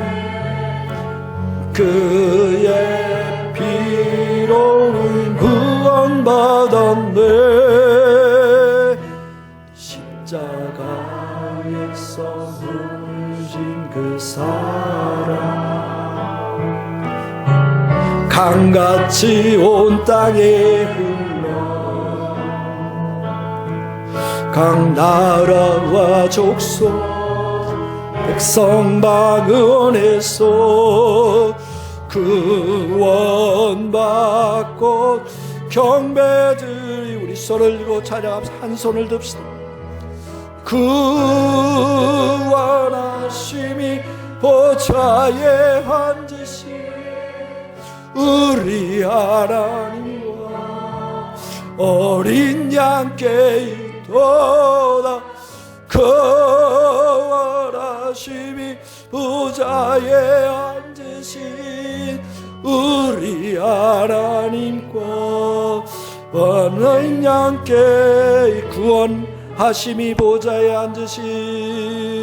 그의 피로 구원받았네 십자가에서 흘린 그 사랑 강같이 온 땅에 흘러 각 나라와 족속 백성 방언에서 구원받고 경배들이 우리 손을 들고 찬양합시다. 한 손을 듭시다. 구원하심이 보좌에 앉으시 우리 하나님과 어린 양께 있도다 구원하심이 보좌에 앉으신 우리 하나님과 어린 양께 구원하심이 보좌에 앉으신